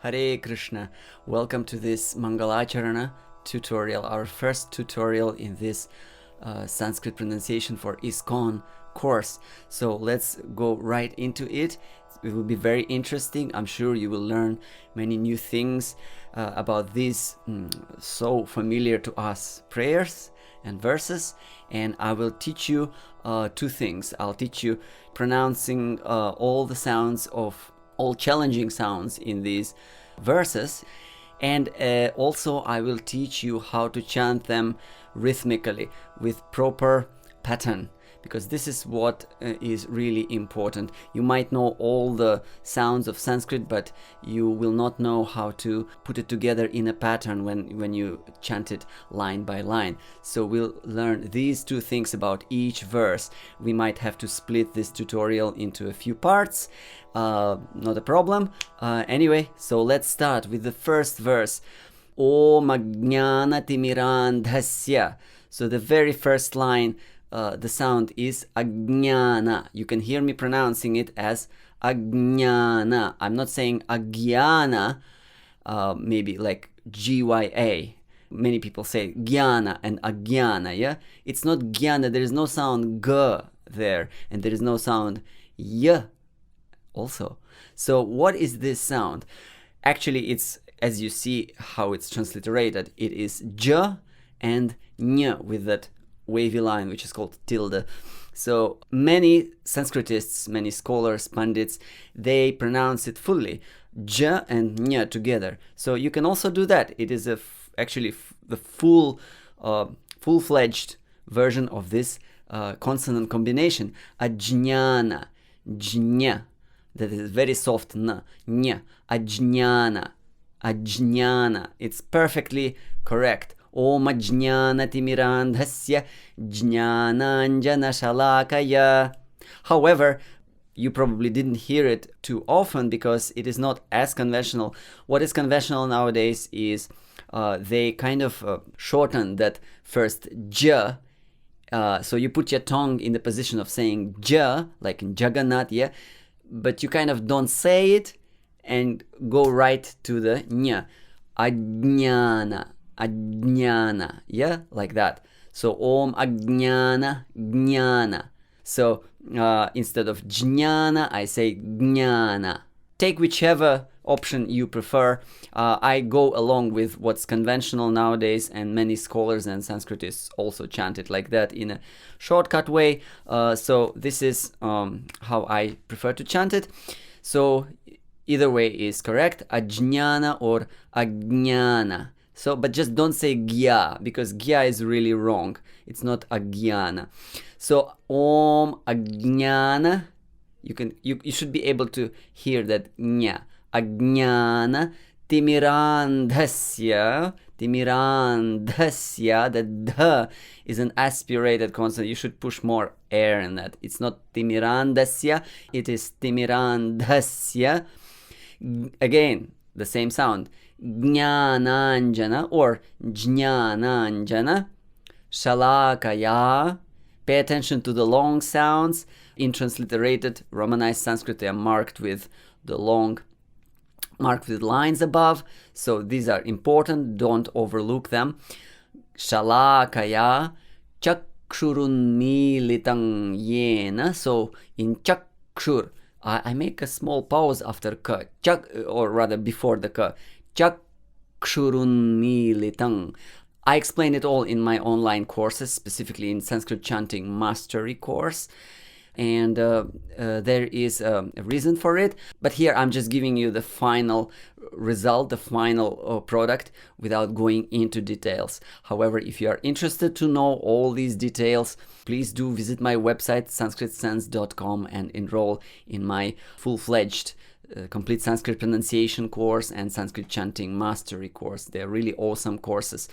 Hare Krishna. Welcome to this Maṅgalācaraṇa tutorial, our first tutorial in this Sanskrit pronunciation for ISKCON course. So let's go right into it. It will be very interesting. I'm sure you will learn many new things about these so familiar to us prayers and verses, and I will teach you two things. I'll teach you pronouncing all the sounds of all challenging sounds in these verses, and also I will teach you how to chant them rhythmically with proper pattern, because this is what is really important. You might know all the sounds of Sanskrit, but you will not know how to put it together in a pattern when you chant it line by line. So we'll learn these two things about each verse. We might have to split this tutorial into a few parts. Not a problem. Anyway, so let's start with the first verse. Om ajñāna timirandhasya. So the very first line, the sound is ajñāna. You can hear me pronouncing it as ajñāna. I'm not saying ajñāna, maybe like G-Y-A. Many people say jnana and ajñāna, yeah? It's not jnana. There is no sound g there, and there is no sound y also. So what is this sound? Actually, it's, as you see how it's transliterated, it is j and ny with that wavy line, which is called tilde. So many Sanskritists, many scholars, pandits, they pronounce it fully, j and ny together. So you can also do that. It is actually the full-fledged version of this consonant combination. Ajñāna, jña. That is very soft n, ñ, ajñāna, ajñāna. It's perfectly correct. Om ajñāna timirandhasya jñānāñjana shalakaya. However, you probably didn't hear it too often because it is not as conventional. What is conventional nowadays is they kind of shorten that first j. So you put your tongue in the position of saying j, like in Jagannath, yeah? But you kind of don't say it and go right to the ñ. Ajñāna, ajñāna, yeah, like that. So Om ajñāna, jñāna. So instead of jñāna, I say jñāna. Take whichever option you prefer. I go along with what's conventional nowadays, and many scholars and Sanskritists also chant it like that in a shortcut way. So this is how I prefer to chant it. So either way is correct, ajñāna or ajñāna. So, but just don't say gya, because gya is really wrong. It's not ajñāna. So Om ajñāna. You should be able to hear that ñ. Ajñāna timirandhasya. Timirandhasya. The dh is an aspirated consonant. You should push more air in that. It's not timirandhasya. It is timirandhasya. Again, the same sound. Jñānāñjana or jñānāñjana. Shalakaya. Pay attention to the long sounds. In transliterated Romanized Sanskrit, they are marked with lines above. So these are important. Don't overlook them. Shalakaya chakshurunmilitang yena. So in chakshur, I make a small pause after ka, or rather before the ka. Chakshurunmilitang. I explain it all in my online courses, specifically in Sanskrit Chanting Mastery course. And there is a reason for it. But here I'm just giving you the final result, the final product, without going into details. However, if you are interested to know all these details, please do visit my website, sanskritsense.com, and enroll in my full-fledged complete Sanskrit pronunciation course and Sanskrit chanting mastery course. They're really awesome courses.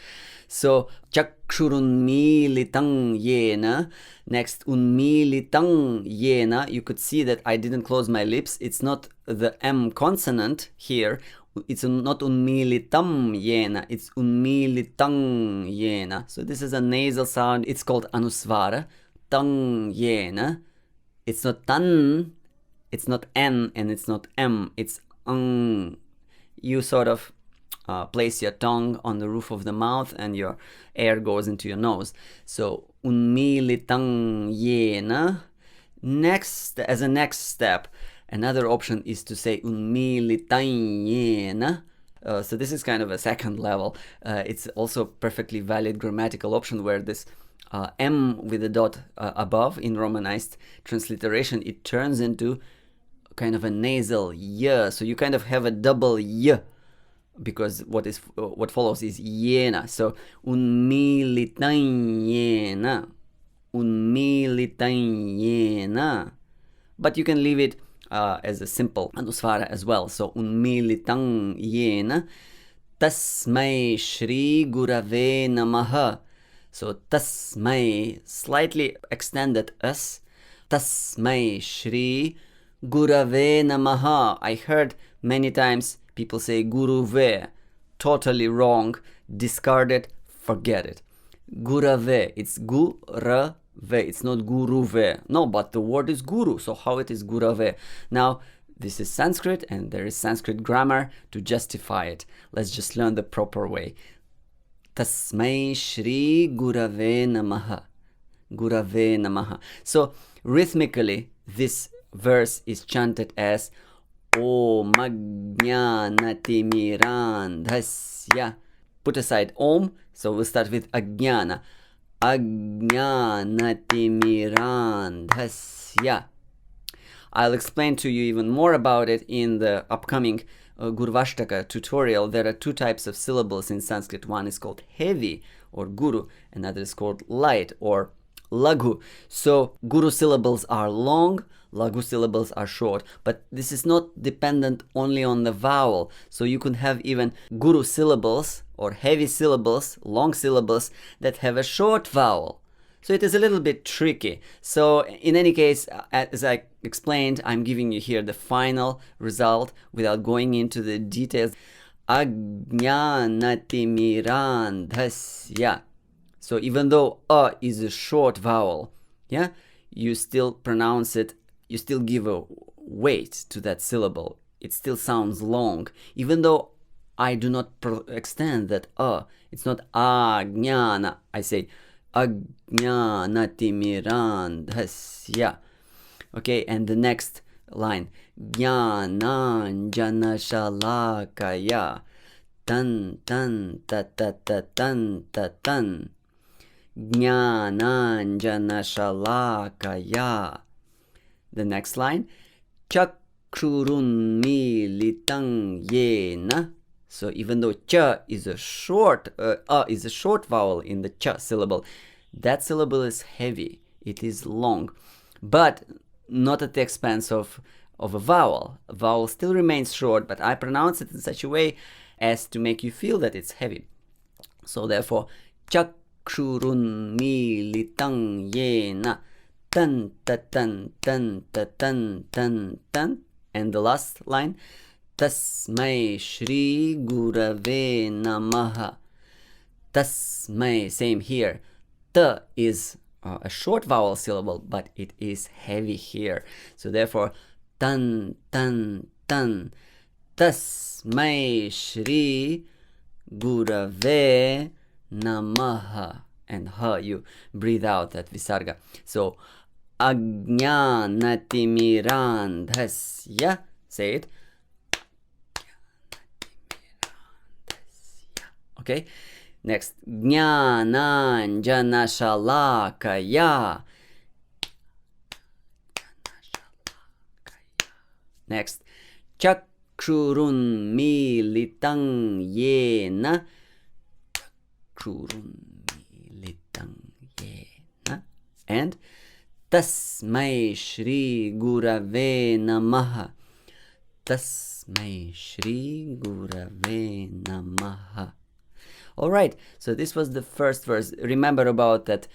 So chakshurunmilitang yena. Next, unmilitang yena. You could see that I didn't close my lips. It's not the M consonant here. It's not unmilitam yena. It's unmilitang yena. So this is a nasal sound. It's called anusvara. Tang yena. It's not tan. It's not N and it's not M, it's ng. you sort of place your tongue on the roof of the mouth and your air goes into your nose. So unmilitang yena. Next, as a next step, another option is to say unmilitang yena. So this is kind of a second level. It's also perfectly valid grammatical option where this M with a dot above in Romanized transliteration, it turns into kind of a nasal y. So you kind of have a double y because what follows is yena. So unmilitang yena, unmilitang yena. But you can leave it as a simple anusvara as well. So unmilitang yena tasmai Shri Gurave Namaha. So tasmai, slightly extended as tasmai Shri Gurave Namaha. I heard many times people say Guruve. Totally wrong. Discard it. Forget it. Gurave. It's Gurave. It's not Guruve. No, but the word is Guru. So how it is Gurave? Now, this is Sanskrit and there is Sanskrit grammar to justify it. Let's just learn the proper way. Tasmai Shri Gurave Namaha. Gurave Namaha. So rhythmically, this verse is chanted as Om Ajñāna Timirandhasya. Put aside Om, so we'll start with Ajñāna. Ajñāna Timirandhasya. I'll explain to you even more about it in the upcoming Gurvashtaka tutorial. There are two types of syllables in Sanskrit. One is called heavy or guru, another is called light or laghu. So guru syllables are long, laghu syllables are short, but this is not dependent only on the vowel. So you can have even guru syllables or heavy syllables, long syllables that have a short vowel. So it is a little bit tricky. So in any case, as I explained, I'm giving you here the final result without going into the details. Ajñāna Timirandhasya. So even though A is a short vowel, yeah, you still pronounce it, you still give a weight to that syllable. It still sounds long. Even though I do not extend that A, it's not Ajñāna. I say Ajñāna Timirandhasya. Okay, and the next line, Jnananjana Shalakaya. Tan tan ta ta ta tan ta tan. Jnananjana Shalakaya. The next line, Chakrurun Militang Yena. So even though cha is a short vowel in the cha syllable, that syllable is heavy. It is long, but not at the expense of a vowel. A vowel still remains short, but I pronounce it in such a way as to make you feel that it's heavy. So therefore, Chakrurun Militang Yena. Tan ta tan tan ta tan tan tan. And the last line, Tasmai Shri Gurave Namaha. Tasmai, same here. Ta is a short vowel syllable, but it is heavy here. So therefore, tan tan tan. Tasmai Shri Gurave Namaha. And ha, you breathe out that visarga. So Ajñāna Timirandhasya. Say it. Okay. Next, Jnananjana Shalakaya. Next, Chakrurun Militang Yena. Chakrurun Militang Yena. And Tasmai Shri Gurave Namaha. Tasmai Shri Gurave Namaha. All right, so this was the first verse. Remember about that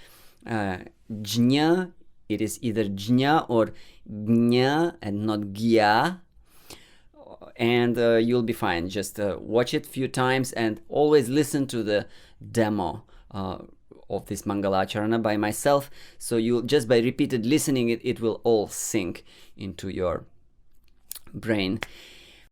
jña, it is either jña or gña and not gya. And you'll be fine. Just watch it a few times and always listen to the demo of this Maṅgalācaraṇa by myself. So you'll just by repeated listening, it will all sink into your brain.